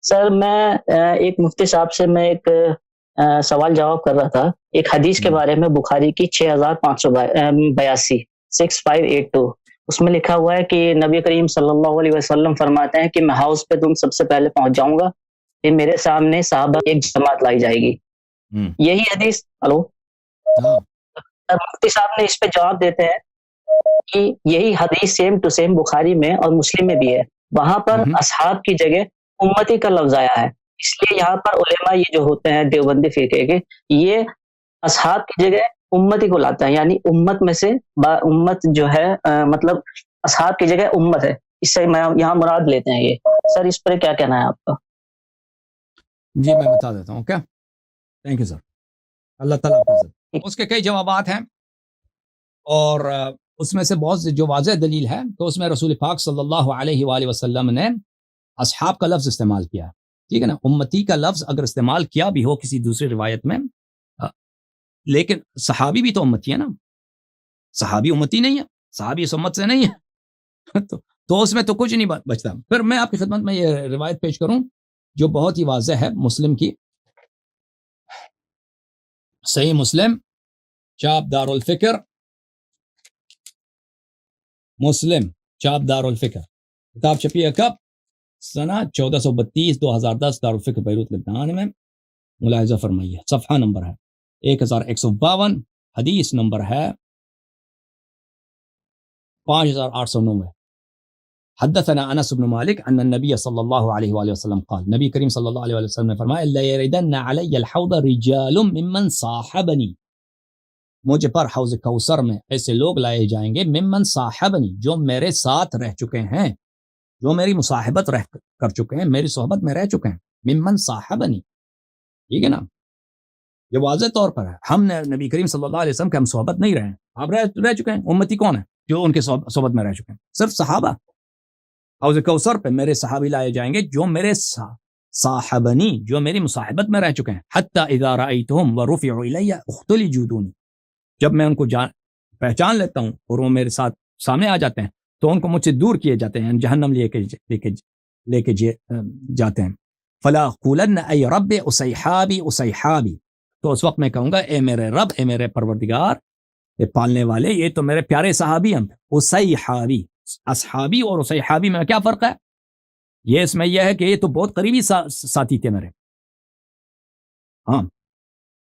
سر میں ایک مفتی صاحب سے میں ایک سوال جواب کر رہا تھا ایک حدیث کے بارے میں، بخاری کی 6582 6582، اس میں لکھا ہوا ہے کہ نبی کریم صلی اللہ علیہ وسلم فرماتے ہیں کہ میں ہاؤس پہ تم سب سے پہلے پہنچ جاؤں گا، پھر میرے سامنے صحابہ کی ایک جماعت لائی جائے گی. یہی حدیث ہلو مفتی صاحب نے اس پہ جواب دیتے ہیں کہ یہی حدیث سیم ٹو سیم بخاری میں اور مسلم میں بھی ہے. وہاں پر اصحاب کی جگہ امتی کا لفظ آیا ہے، اس لیے یہاں پر علماء یہ جو ہوتے ہیں دیوبندی فرقے کے، یہ اصحاب کی جگہ امتی کو لاتا ہے، یعنی امت میں سے امت جو ہے مطلب اصحاب کی جگہ امت ہے، اس سے یہاں مراد لیتے ہیں. یہ سر اس پر کیا کہنا ہے آپ کا؟ جی میں بتا دیتا ہوں. کیا تھینک یو سر. اللہ تعالیٰ اس کے کئی جوابات ہیں، اور اس میں سے بہت جو واضح دلیل ہے تو اس میں رسول پاک صلی اللہ علیہ وآلہ وسلم نے اصحاب کا لفظ استعمال کیا. ٹھیک ہے نا، امتی کا لفظ اگر استعمال کیا بھی ہو کسی دوسری روایت میں، لیکن صحابی بھی تو امتی ہے نا، صحابی امتی نہیں ہے، صحابی اس امت سے نہیں ہے تو اس میں تو کچھ نہیں بچتا. پھر میں آپ کی خدمت میں یہ روایت پیش کروں جو بہت ہی واضح ہے، مسلم کی، صحیح مسلم چاپ دار الفکر، مسلم چاپ دار الفکر، کتاب چھپی ہے کب؟ سنہ 1432 2010، دار الفکر بیروت لبنان میں. ملاحظہ فرمائیے، صفحہ نمبر ہے 1152، حدیث نمبر ہے 5809. حدثنا انس بن مالک ان النبی صلی اللہ علیہ وآلہ وسلم قال، نبی کریم صلی اللہ علیہ وآلہ وسلم نے فرمایا، لَيَرِدَنَّ عَلَيَّ الْحَوْضَ رِجَالٌ مِّمَّنْ صَاحَبَنِي، مجھے پر حوض کوثر میں ایسے لوگ لائے جائیں گے، ممن صاحبنی، جو میرے ساتھ رہ چکے ہیں، جو میری مصاحبت کر چکے ہیں، میری صحبت میں رہ چکے ہیں. ممن صاحبنی، ٹھیک ہے نا، یہ واضح طور پر ہے. ہم نے نبی کریم صلی اللہ علیہ وسلم کے ہم صحبت نہیں رہے ہیں، آپ رہ چکے ہیں. امتی کون ہے جو ان کے صحبت میں رہ چکے ہیں؟ صرف صحابہ. حوض کوثر پہ میرے صحابی لائے جائیں گے جو میرے صاحبنی، جو میری مصاحبت میں رہ چکے ہیں. حتی اذا رأیتهم ورفعوا الی اختلجوا دونی، جب میں ان کو پہچان لیتا ہوں اور وہ میرے ساتھ سامنے آ جاتے ہیں تو ان کو مجھ سے دور کیے جاتے ہیں، جہنم لے کے جاتے ہیں. فلا قولن ای رب اصحابی اصحابی، تو اس وقت میں کہوں گا اے میرے رب، اے میرے پروردگار، اے پالنے والے، یہ تو میرے پیارے صحابی ہیں. اصحابی، اصحابی اور اصحابی میں کیا فرق ہے؟ یہ اس میں یہ ہے کہ یہ تو بہت قریبی ساتھی تھے میرے. ہاں،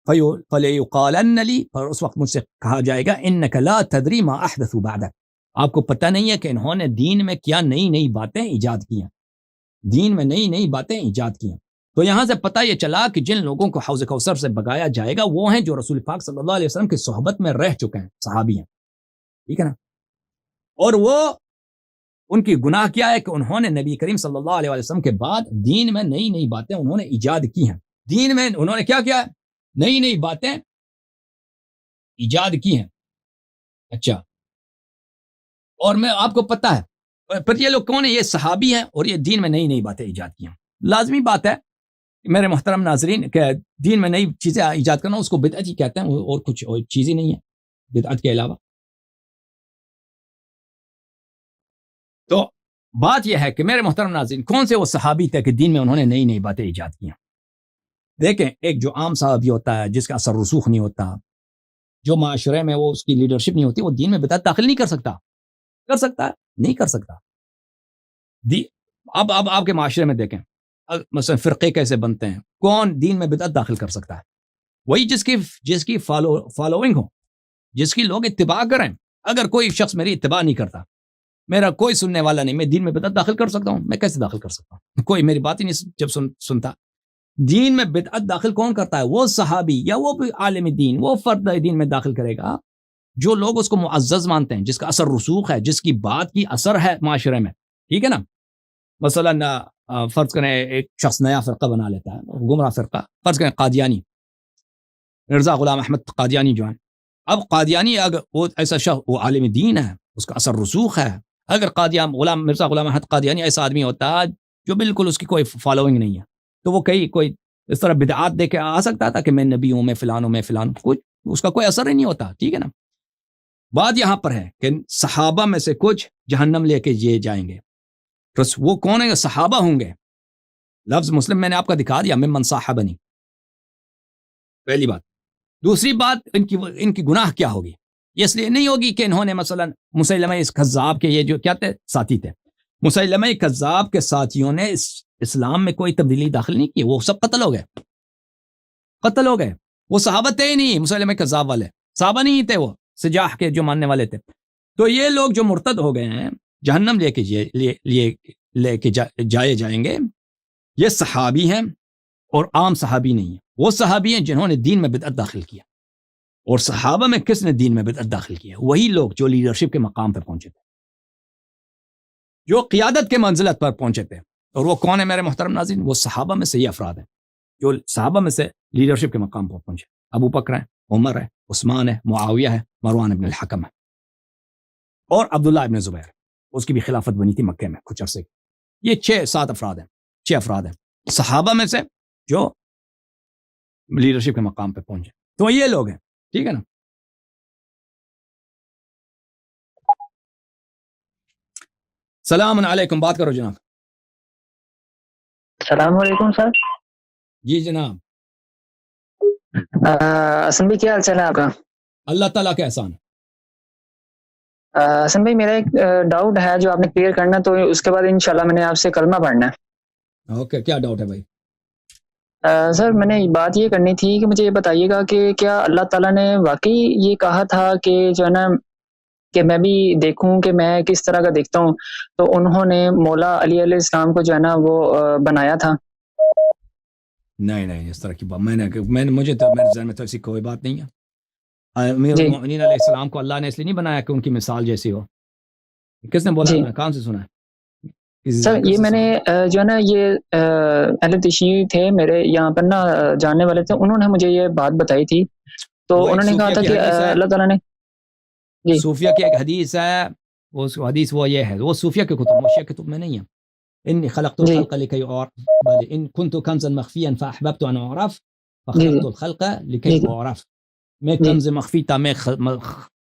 فَلَيُقَالَنَّ لِي، اور اس وقت مجھ سے کہا جائے گا، إِنَّكَ لَا تَدْرِي مَا أَحْدَثُوا بَعْدَكَ، آپ کو پتہ نہیں ہے کہ انہوں نے دین میں کیا نئی نئی باتیں ایجاد کی ہیں، دین میں نئی نئی باتیں ایجاد کی ہیں. تو یہاں سے پتہ یہ چلا کہ جن لوگوں کو حوض کوثر سے بگایا جائے گا وہ ہیں جو رسول پاک صلی اللہ علیہ وسلم کی صحبت میں رہ چکے ہیں، صحابی ہیں. ٹھیک ہے نا، اور وہ ان کی گناہ کیا ہے کہ انہوں نے نبی کریم صلی اللہ علیہ وسلم کے بعد دین میں نئی نئی باتیں انہوں نے ایجاد کی ہیں. دین میں انہوں نے کیا کیا ہے؟ نئی نئی باتیں ایجاد کی ہیں. اچھا، اور میں آپ کو پتہ ہے پھر یہ لوگ کون ہیں؟ یہ صحابی ہیں اور یہ دین میں نئی نئی باتیں ایجاد کی ہیں. لازمی بات ہے میرے محترم ناظرین کہ دین میں نئی چیزیں ایجاد کرنا اس کو بدعت ہی کہتے ہیں، اور کچھ اور چیز ہی نہیں ہے بدعت کے علاوہ. تو بات یہ ہے کہ میرے محترم ناظرین، کون سے وہ صحابی تھے کہ دین میں انہوں نے نئی نئی باتیں ایجاد کی ہیں؟ دیکھیں، ایک جو عام صحابی ہوتا ہے جس کا اثر رسوخ نہیں ہوتا، جو معاشرے میں وہ اس کی لیڈرشپ نہیں ہوتی، وہ دین میں بدعت داخل نہیں کر سکتا. کر سکتا ہے؟ نہیں کر سکتا. اب آپ کے معاشرے میں دیکھیں مثلا فرقے کیسے بنتے ہیں. کون دین میں بدعت داخل کر سکتا ہے؟ وہی جس کی فالوئنگ ہو، جس کی لوگ اتباع کریں. اگر کوئی شخص میری اتباع نہیں کرتا، میرا کوئی سننے والا نہیں، میں دین میں بدعت داخل کر سکتا ہوں؟ میں کیسے داخل کر سکتا ہوں؟ کوئی میری بات ہی نہیں جب سنتا. دین میں بدعت داخل کون کرتا ہے؟ وہ صحابی یا وہ عالم دین، وہ فرد دین میں داخل کرے گا جو لوگ اس کو معزز مانتے ہیں، جس کا اثر رسوخ ہے، جس کی بات کی اثر ہے معاشرے میں. ٹھیک ہے نا، مثلا فرض کریں ایک شخص نیا فرقہ بنا لیتا ہے، گمراہ فرقہ، فرض کریں قادیانی، مرزا غلام احمد قادیانی جو ہے. اب قادیانی اگر وہ ایسا شخص، وہ عالم دین ہے، اس کا اثر رسوخ ہے. اگر مرزا غلام احمد قادیانی ایسا آدمی ہوتا ہے جو بالکل اس کی کوئی فالوئنگ نہیں ہے، تو وہ کوئی اس طرح بدعات دے کے آ سکتا تھا کہ میں نبی ہوں، میں فلان ہوں، میں فلان ہوں، کچھ اس کا کوئی اثر ہی نہیں ہوتا. ٹھیک ہے نا. بات یہاں پر ہے کہ صحابہ میں سے کچھ جہنم لے کے یہ جائیں گے. وہ کون ہیں؟ صحابہ ہوں گے لفظ مسلم میں نے آپ کا دکھا دیا، ممن صاحبنی، پہلی بات۔ دوسری بات، ان کی گناہ کیا ہوگی؟ یہ اس لیے نہیں ہوگی کہ انہوں نے مثلا مسیلمہ اس کذاب کے یہ جو کیا تھے ساتھی تھے، مسیلمہ کذاب کے ساتھیوں نے اسلام میں کوئی تبدیلی داخل نہیں کی، وہ سب قتل ہو گئے، وہ صحابہ تھے ہی نہیں، مسیلمہ کذاب والے صحابہ نہیں تھے، وہ سجاح کے جو ماننے والے تھے۔ تو یہ لوگ جو مرتد ہو گئے ہیں جہنم لے کے جائے جائیں گے، یہ صحابی ہیں اور عام صحابی نہیں ہیں، وہ صحابی ہیں جنہوں نے دین میں بدعت داخل کیا۔ اور صحابہ میں کس نے دین میں بدعت داخل کیا؟ وہی لوگ جو لیڈرشپ کے مقام پر پہنچے تھے، جو قیادت کے منزلت پر پہنچے تھے۔ اور وہ کون ہے میرے محترم ناظرین؟ وہ صحابہ میں سے یہ افراد ہیں جو صحابہ میں سے لیڈرشپ کے مقام پر پہنچے۔ ابو بکر ہے، عمر ہے، عثمان ہے، معاویہ ہے، مروان ابن الحکم ہے، اور عبداللہ ابن زبیر، اس کی بھی خلافت بنی تھی مکہ میں کچھ عرصے کی۔ یہ 6 افراد ہیں صحابہ میں سے جو لیڈرشپ کے مقام پہ پہنچے، تو یہ لوگ ہیں، ٹھیک ہے نا۔ السلام علیکم، بات کرو جناب۔ السلام علیکم سر۔ جی جناب۔ حسن بھائی کیا حال چال ہے آپ کا؟ اللہ تعالیٰ کا احسان۔ حسن بھائی میرا ایک ڈاؤٹ ہے جو آپ نے کلیئر کرنا، تو اس کے بعد انشاءاللہ میں نے آپ سے کلمہ پڑھنا ہے۔ اوکے، کیا ڈاؤٹ ہے بھائی؟ سر میں نے بات یہ کرنی تھی کہ مجھے یہ بتائیے گا کہ کیا اللہ تعالیٰ نے واقعی یہ کہا تھا کہ جو ہے نا کہ میں بھی دیکھوں کہ میں کس طرح کا دیکھتا ہوں، تو انہوں نے مولا علی علیہ السلام کو جو ہے نا وہ بنایا تھا؟ نہیں، اس طرح کی بات مجھے تو میرے ذہن میں تو ایسی کوئی بات نہیں ہے۔ امیر المؤمنین علیہ السلام کو اللہ نے اس لیے نہیں بنایا کہ ان کی مثال جیسی ہو۔ کس نے بولا؟ کہاں سے سنا ہے سر؟ یہ میں نے جو ہے نا یہ اہل تشیع تھے میرے یہاں پر نا جاننے والے تھے، انہوں نے مجھے یہ بات بتائی تھی، تو انہوں نے کہا تھا کہ اللہ تعالیٰ نے صوفیہ کی ایک حدیث ہے، وہ حدیث وہ یہ ہے، وہ صوفیہ کے کتب، موشیہ کتب میں نہیں ہے۔ انی خلقت الخلق لکی اعرف، بل ان كنت کنزا مخفیا فاحببت ان اعرف فخلقت الخلق لکی اعرف۔ میں کنز مخفی تھا، میں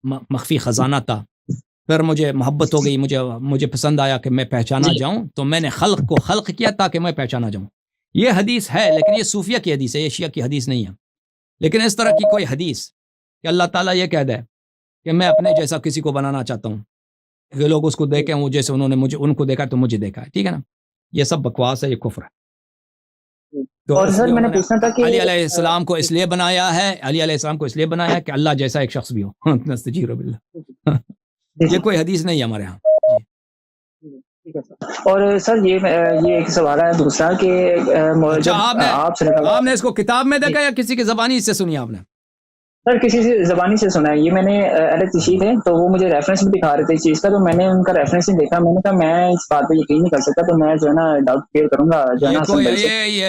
مخفی خزانہ تھا، پھر مجھے محبت ہو گئی، مجھے پسند آیا کہ میں پہچانا جاؤں، تو میں نے خلق کو خلق کیا تاکہ میں پہچانا جاؤں۔ یہ حدیث ہے، لیکن یہ صوفیہ کی حدیث ہے، یہ شیعہ کی حدیث نہیں ہے۔ لیکن اس طرح کی کوئی حدیث کہ اللہ تعالیٰ یہ کہہ دے کہ میں اپنے جیسا کسی کو بنانا چاہتا ہوں، کہ لوگ اس کو دیکھیں وہ جیسے انہوں نے ان کو دیکھا تو مجھے دیکھا ہے، ٹھیک ہے نا، یہ سب بکواس ہے، یہ کفر ہے۔ تو اور سر میں نے پوچھنا تھا کہ علی علیہ السلام کو اس لیے بنایا ہے کہ اللہ جیسا ایک شخص بھی ہو۔ نستجیر باللہ، یہ کوئی حدیث نہیں ہے ہمارے ہاں۔ اور سر یہ ایک سوال ہے دوسرا کہ آپ نے اس کو کتاب میں دیکھا یا کسی کی زبانی سے سنی آپ نے؟ سر کسی سے زبانی سے سنا ہے، یہ میں نے اہل تشیع تھے تو وہ مجھے ریفرنس بھی دکھا رہے تھے اس چیز کا، تو میں نے ان کا ریفرنس نہیں دیکھا، میں نے کہا میں اس بات پہ یقین نہیں کر سکتا، تو میں جو ہے نا ڈاؤٹ کلیئر کروں گا جو ہے نا۔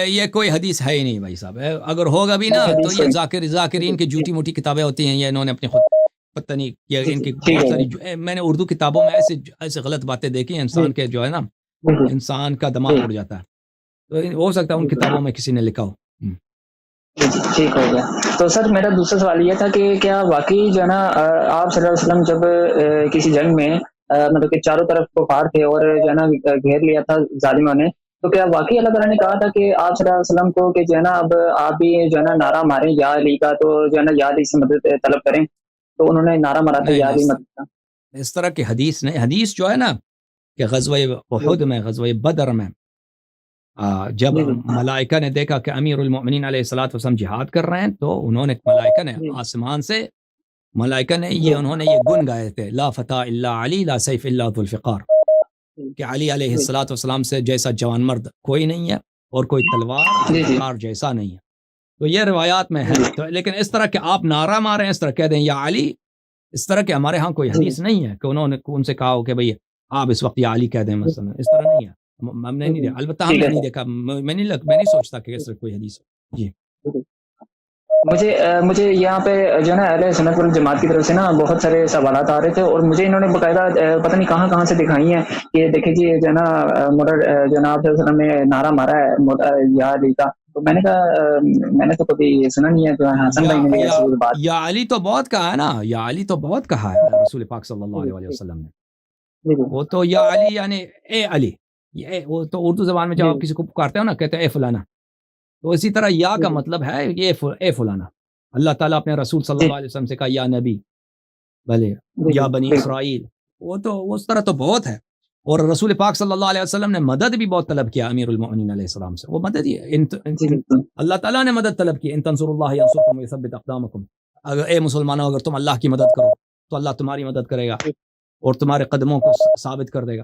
یہ کوئی حدیث ہے ہی نہیں بھائی صاحب، اگر ہوگا بھی نا تو یہ ذاکرین کی جھوٹی موٹی کتابیں ہوتی ہیں، یہ انہوں نے اپنے خود پتہ نہیں یہ ان کی بہت ساری، میں نے اردو کتابوں میں ایسے غلط باتیں دیکھی ہیں، انسان کے جو ہے نا انسان کا دماغ اڑ جاتا ہے، تو ہو سکتا ہے ان کتابوں میں کسی نے لکھا ہو۔ ٹھیک ہو گیا۔ تو سر میرا دوسرا سوال یہ تھا کہ کیا واقعی جو ہے نا آپ صلی اللہ علیہ وسلم جب کسی جنگ میں مطلب کہ چاروں طرف کفار تھے اور جو ہے نا گھیر لیا تھا ظالموں نے، تو کیا واقعی اللہ تعالیٰ نے کہا تھا کہ آپ صلی اللہ علیہ وسلم کو کہ جو ہے نا اب آپ بھی جو ہے نا نعرہ ماریں یا علی کا، تو جو ہے نا یا علی سے مدد طلب کریں، تو انہوں نے نعرہ مارا تھا یا علی مدد کا؟ اس طرح کی حدیث نہیں، حدیث جو ہے نا کہ غزوہ احد میں، غزوہ بدر میں جب ملائکہ نے دیکھا کہ امیر المؤمنین علیہ الصلوۃ والسلام جہاد کر رہے ہیں، تو انہوں نے ملائکہ نے آسمان سے انہوں نے یہ گن گائے تھے، لا فتح الا علی لا سیف الا ذو الفقار، کہ علی علیہ الصلوۃ والسلام سے جیسا جوان مرد کوئی نہیں ہے اور کوئی تلوار جیسا نہیں ہے۔ تو یہ روایات میں ہے، تو لیکن اس طرح کہ آپ نعرہ ماریں، اس طرح کہہ دیں یا علی، اس طرح کہ ہمارے ہاں کوئی حدیث نہیں ہے کہ انہوں نے ان سے کہا ہو کہ بھئی آپ اس وقت یا علی کہہ دیں مثلا، اس طرح نہیں ہے، ہم نے نہیں دیکھا، البتہ ہم نے نہیں دیکھا، میں نہیں سوچتا کہ اس طرح کوئی حدیث ہو۔ جی مجھے یہاں پہ جو ہے نا اہل سنت والجماعت کی طرف سے نا بہت سارے سوالات آ رہے تھے، اور مجھے انہوں نے باقاعدہ پتہ نہیں کہاں سے دکھائی ہیں کہ دیکھیں جی جو ہے نا جناب صلی اللہ علیہ وسلم نے نعرہ مارا ہے یا علی کا، تو میں نے کہا میں نے تو کبھی سنا نہیں ہے، تو حسن بھائی نے ایسی بات یا علی تو بہت کہا ہے نا، یا علی تو بہت کہا ہے رسول پاک صلی اللہ علیہ وسلم نے، وہ تو یا علی یعنی اے علی، یہ وہ تو اردو زبان میں جب آپ کسی کو پکارتے ہو نا کہتے ہیں اے فلانا، تو اسی طرح یا کا مطلب ہے یہ اے فلانا. اللہ تعالیٰ اپنے رسول صلی اللہ علیہ وسلم سے کہا یا نبی، بھلے یا بنی اسرائیل، وہ تو اس طرح تو بہت ہے. اور رسول پاک صلی اللہ علیہ وسلم نے مدد بھی بہت طلب کیا امیر المؤمنین علیہ السلام سے. وہ مدد ہی اللہ تعالیٰ نے مدد طلب کی، ان تنصروا اللہ ینصرکم ویثبت اقدامکم، اگر اے مسلمانوں اگر تم اللہ کی مدد کرو تو اللہ تمہاری مدد کرے گا اور تمہارے قدموں کو ثابت کر دے گا.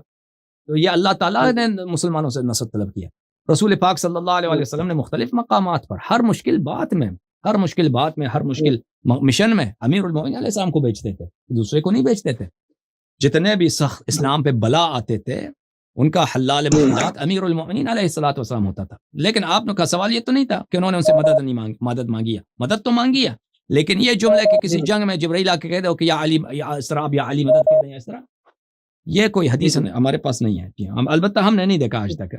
تو یہ اللہ تعالیٰ نے مسلمانوں سے نصرت طلب کیا. رسول پاک صلی اللہ علیہ وسلم نے مختلف مقامات پر ہر مشکل بات میں ہر مشکل مشن میں امیر المؤمنین علیہ السلام کو بیچتے تھے، دوسرے کو نہیں بیچتے تھے. جتنے بھی سخت اسلام پہ بلا آتے تھے ان کا حلال مشکلات امیر المؤمنین علیہ الصلوۃ والسلام ہوتا تھا. لیکن آپ کا سوال یہ تو نہیں تھا کہ انہوں نے ان سے مدد مانگی ہے، مدد تو مانگی ہے، لیکن یہ جملہ کہ کسی جنگ میں جبرائیل آ کے کہہ دو کہ یا علی یا اسراب یا علی مدد کہہ دیں اس طرح، یہ کوئی حدیث ہمارے پاس نہیں ہے. جی البتہ ہم نے نہیں دیکھا آج تک.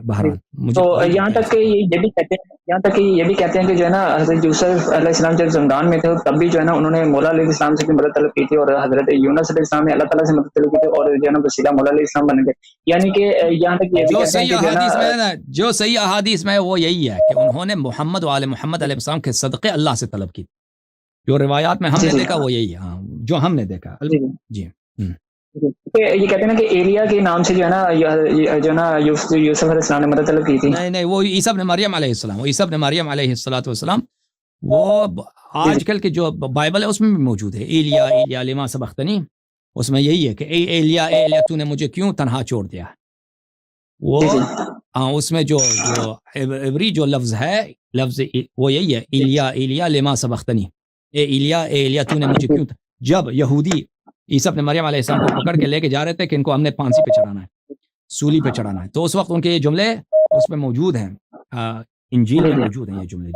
بہرحال تو یہاں تک کہ یہ بھی کہتے ہیں کہ جو ہے نا حضرت یوسف علیہ السلام جب زندان میں تھے تب بھی جو ہے نا انہوں نے مولا علیہ السلام سے بھی مدد طلب کی تھی، اور حضرت یونس علیہ السلام نے اللہ تعالیٰ سے مدد طلب کی تھی، اور جو ہے نا وسیلہ مولا علیہ السلام بن گئے. یعنی کہ یہاں تک یہ بھی کہتے ہیں کہ جو صحیح احادیث میں وہ یہی ہے کہ انہوں نے محمد و آل محمد علیہ السلام کے صدقے اللہ سے طلب کی. جو روایات میں ہم نے دیکھا وہ یہی ہے جو ہم نے دیکھا. جی یہ کہتے ہیں نا کہ ایلیا کے نام سے جو ہے نا یوسف علیہ السلام نے مدد طلب کی تھی. نہیں وہ عیسی ابن مریم علیہ السلام، وہ عیسی ابن مریم علیہ الصلوۃ والسلام، وہ آج کل کے جو بائبل ہے اس میں بھی موجود ہے. ایلیا لما سبقتنی، اس میں یہی ہے کہ اے ایلیا تو نے مجھے کیوں تنہا چھوڑ دیا. وہ اس میں جو عبری جو لفظ ہے وہ یہی ہے، ایلیا لما سبقتنی، اے ایلیا تو نے مجھے کیوں. جب یہودی عیسی ابن مریم علیہ السلام کو پکڑ کے لے کے جا رہے تھے کہ ان کو ہم نے پھانسی پہ چڑھانا ہے، سولی پہ چڑھانا ہے، تو اس وقت ان کے یہ جملے اس میں موجود ہیں، انجیل میں موجود ہیں یہ جملے.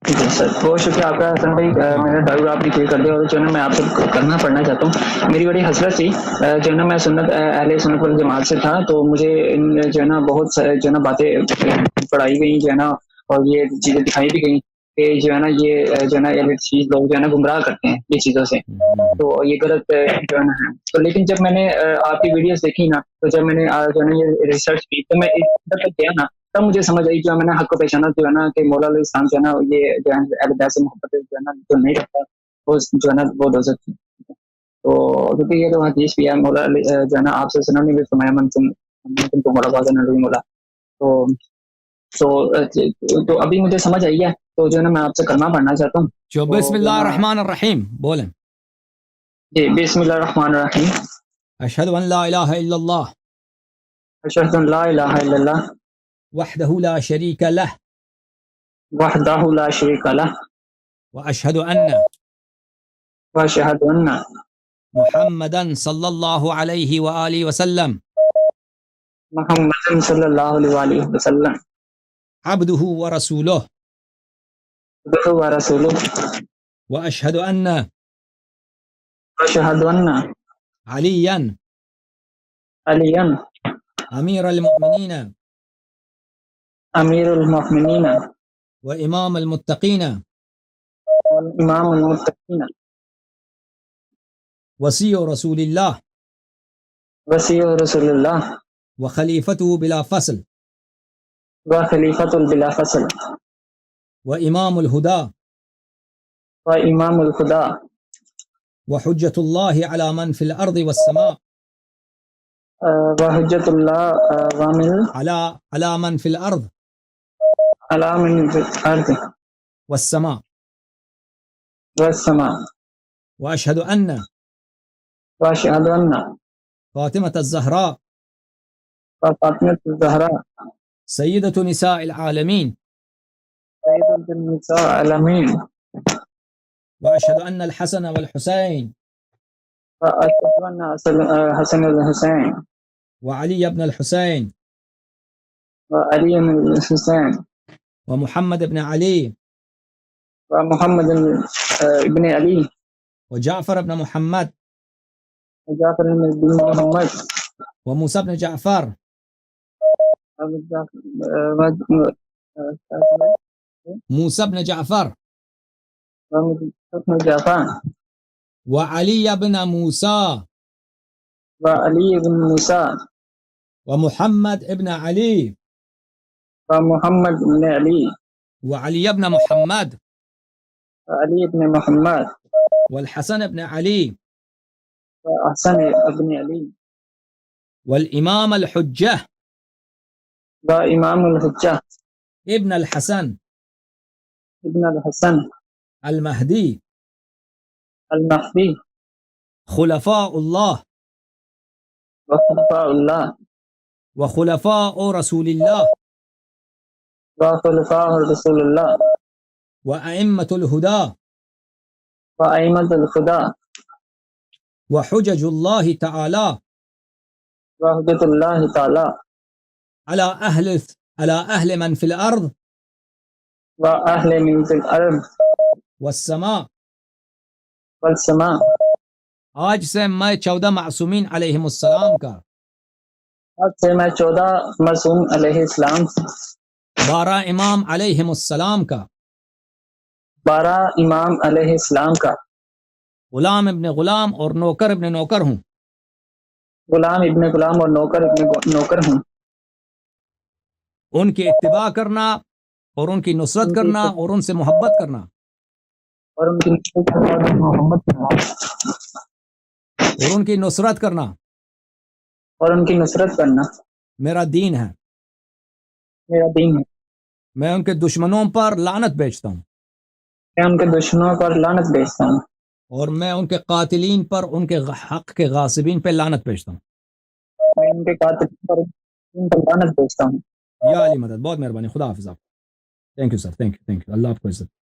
جی سر، بہت شکریہ آپ کا حسن بھائی، میرا ڈاؤٹ آپ نے کلیئر کر دیا. اور جو ہے نا میں آپ سے کرنا پڑھنا چاہتا ہوں، میری بڑی حسرت تھی جو ہے نا میں اہل سنت والجماعت سے تھا، تو مجھے جو ہے نا بہت جو ہے نا باتیں پڑھائی گئی جو ہے نا، اور یہ چیزیں دکھائی بھی گئی کہ جو ہے نا یہ جو ہے نا چیز لوگ جو ہے نا گمراہ کرتے ہیں یہ چیزوں سے، تو یہ غلط جو ہے نا ہے. تو لیکن جب میں نے آپ کی ویڈیوز دیکھی نا، تو جب میں نے جو ہے نا یہ ریسرچ کی تو میں ادھر تک گیا نا، تب مجھے سمجھ آئی جو ہے میں نے حق کو پہچانا جو ہے نا کہ مولا علیہ السلام جو ہے نا یہ جو ہے اہل بیت سے محبت جو ہے نا جو نہیں رکھتا وہ جو ہے نا وہ دوزخ ہے. تو کیونکہ یہ تو حدیث بھی ہے، مولا جو ہے نا آپ سے سنن نے بھی فرمایا من تم کو مولا بازن علی مولا. تو ابھی مجھے سمجھ آئی ہے، تو جو ہے نا میں آپ سے کلمہ پڑھنا چاہتا ہوں. جو بسم اللہ الرحمن الرحیم بولیں. جی بسم اللہ الرحمن الرحیم. اشہد ان لا الہ الا اللہ اشہد ان لا الہ الا اللہ وحدہ لا شریک لہ وحدہ لا شریک لہ واشہد ان واشہد ان محمدا صلی اللہ علیہ وآلہ وسلم محمد صلی اللہ علیہ وآلہ وسلم عبدہ ورسولہ عبدہ ورسولہ واشہد ان واشہد ان علیا علیا امیر المؤمنین امیر المؤمنین وامام المتقین امام المتقین وصی رسول اللہ وصی رسول اللہ وخلیفتہ بلا فصل وخلیفۃ بلا فصل وامام الہدا وامام الخدا وحجۃ اللہ علی من فی الارض والسماء وحجۃ اللہ علی من فی الارض علی من فی الارض والسماء والسماء واشہد ان واشہد ان فاطمۃ الزہراء فاطمۃ الزہراء سیدۃ نساء العالمین سیدۃ النساء العالمین واشہد ان الحسن والحسین واشہد ان حسن الحسین وعلی ابن الحسین وعلی بن الحسین ومحمد ابن علی ومحمد ابن علی وجعفر ابن محمد وجعفر بن محمد وموسى بن جعفر موسى بن جعفر وعلي بن موسى وعلي بن موسى ومحمد ابن علي ومحمد بن علي وعلي بن محمد وعلي بن محمد والحسن بن علي وحسن بن علي والإمام الحجة وإمام الحجة ابن الحسن ابن الحسن المهدي المهدي خلفاء الله وخلفاء الله وخلفاء رسول الله وخلفاء رسول الله وأئمة الهدى وأئمة الهدى وحجج الله تعالى وحجة الله تعالى على أهل من في الأرض وأهل من في الأرض والسماء. والسماء. آج سے میں 14 معصومین علیہم السلام کا آج سے میں 14 معصوم علیہ السلام 12 امام علیہم السلام کا 12 امام علیہ السلام کا غلام ابن غلام اور نوکر ابن نوکر ہوں. غلام ابن غلام اور نوکر ابن نوکر ہوں. ان کی اتباع کرنا اور ان کی نصرت کرنا اور ان سے محبت کرنا اور ان کی محبت کرنا اور ان کی نصرت کرنا اور ان کی نصرت کرنا میرا دین ہے. میرا دین ہے. میں ان کے دشمنوں پر لعنت بیچتا ہوں. میں ان کے دشمنوں پر لعنت بیچتا ہوں. اور میں ان کے قاتلین پر ان کے حق کے غاصبین پہ لعنت بیچتا ہوں. میں ان کے قاتلین پر ان پر لعنت بیچتا ہوں. یا علی مدد. بہت مہربانی. خدا حافظ آپ. Thank you sir. Thank you. اللہ آپ کو عزت.